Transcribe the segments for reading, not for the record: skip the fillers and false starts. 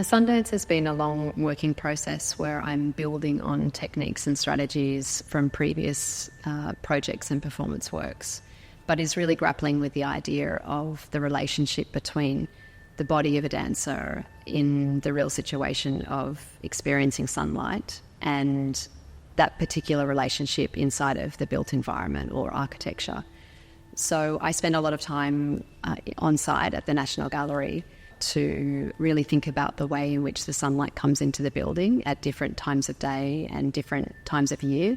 A Sundance has been a long working process where I'm building on techniques and strategies from previous projects and performance works, but is really grappling with the idea of the relationship between the body of a dancer in the real situation of experiencing sunlight and that particular relationship inside of the built environment or architecture. So I spend a lot of time on site at the National Gallery to really think about the way in which the sunlight comes into the building at different times of day and different times of year,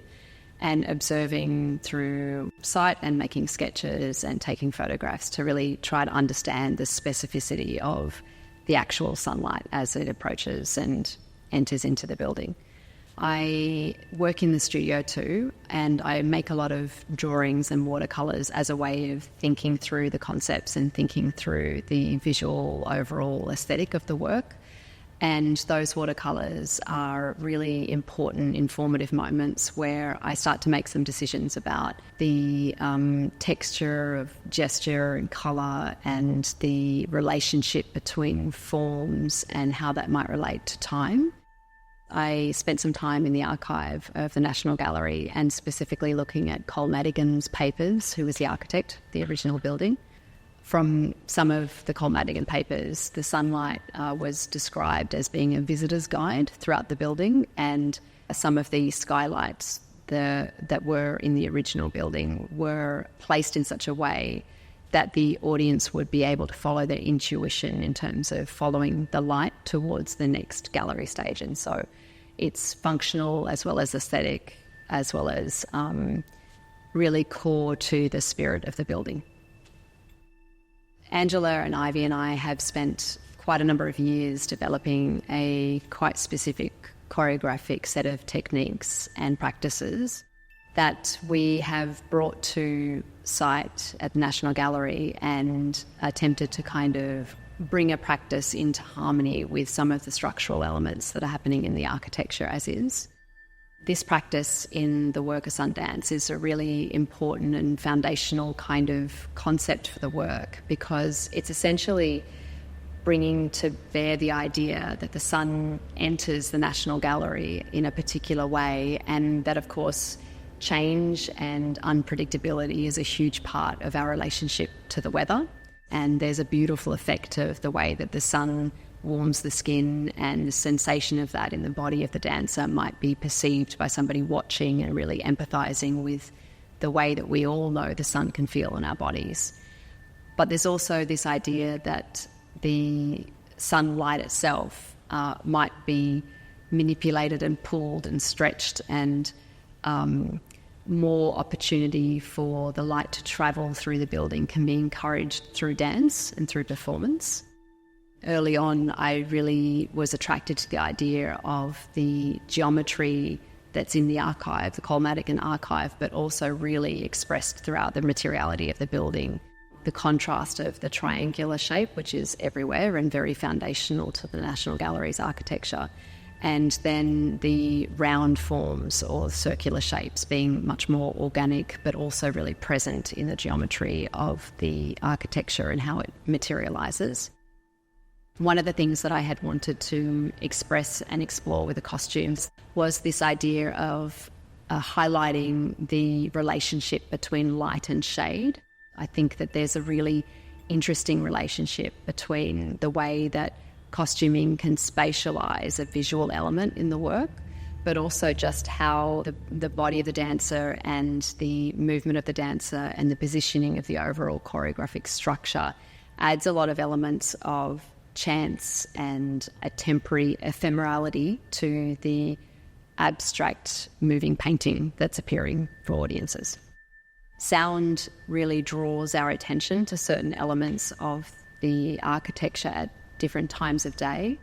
and observing through sight and making sketches and taking photographs to really try to understand the specificity of the actual sunlight as it approaches and enters into the building. I work in the studio too, and I make a lot of drawings and watercolours as a way of thinking through the concepts and thinking through the visual overall aesthetic of the work. And those watercolours are really important, informative moments where I start to make some decisions about the texture of gesture and colour and the relationship between forms and how that might relate to time. I spent some time in the archive of the National Gallery and specifically looking at Colin Madigan's papers, who was the architect of the original building. From some of the Colin Madigan papers, the sunlight was described as being a visitor's guide throughout the building, and some of the skylights that were in the original building were placed in such a way that the audience would be able to follow their intuition in terms of following the light towards the next gallery stage. And so it's functional as well as aesthetic, as well as really core to the spirit of the building. Angela and Ivy and I have spent quite a number of years developing a quite specific choreographic set of techniques and practices that we have brought to site at the National Gallery and attempted to kind of bring a practice into harmony with some of the structural elements that are happening in the architecture as is. This practice in the work of Sundance is a really important and foundational kind of concept for the work, because it's essentially bringing to bear the idea that the sun enters the National Gallery in a particular way, and that, of course, change and unpredictability is a huge part of our relationship to the weather. And there's a beautiful effect of the way that the sun warms the skin, and the sensation of that in the body of the dancer might be perceived by somebody watching and really empathising with the way that we all know the sun can feel on our bodies. But there's also this idea that the sunlight itself might be manipulated and pulled and stretched, and more opportunity for the light to travel through the building can be encouraged through dance and through performance. Early on, I really was attracted to the idea of the geometry that's in the archive, the Colin Madigan archive, but also really expressed throughout the materiality of the building. The contrast of the triangular shape, which is everywhere and very foundational to the National Gallery's architecture, and then the round forms or circular shapes being much more organic, but also really present in the geometry of the architecture and how it materialises. One of the things that I had wanted to express and explore with the costumes was this idea of highlighting the relationship between light and shade. I think that there's a really interesting relationship between the way that costuming can spatialise a visual element in the work, but also just how the body of the dancer and the movement of the dancer and the positioning of the overall choreographic structure adds a lot of elements of chance and a temporary ephemerality to the abstract moving painting that's appearing for audiences. Sound really draws our attention to certain elements of the architecture at different times of day.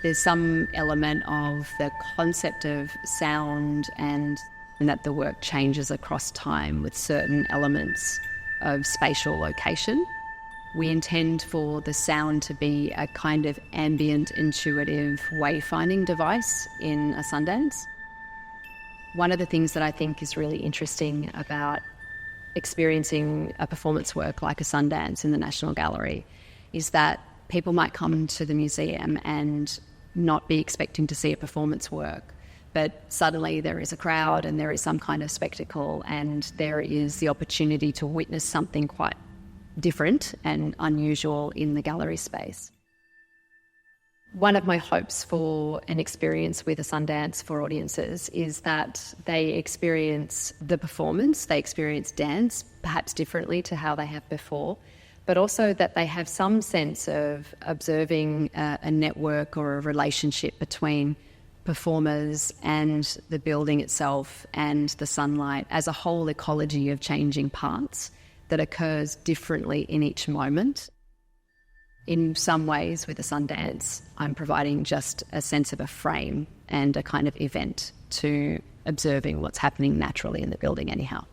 There's some element of the concept of sound and that the work changes across time with certain elements of spatial location. We intend for the sound to be a kind of ambient, intuitive wayfinding device in a Sundance. One of the things that I think is really interesting about experiencing a performance work like a Sundance in the National Gallery is that people might come to the museum and not be expecting to see a performance work, but suddenly there is a crowd and there is some kind of spectacle and there is the opportunity to witness something quite different and unusual in the gallery space. One of my hopes for an experience with a Sundance for audiences is that they experience the performance, they experience dance perhaps differently to how they have before, but also that they have some sense of observing a network or a relationship between performers and the building itself and the sunlight as a whole ecology of changing parts that occurs differently in each moment. In some ways, with a Sundance, I'm providing just a sense of a frame and a kind of event to observing what's happening naturally in the building anyhow.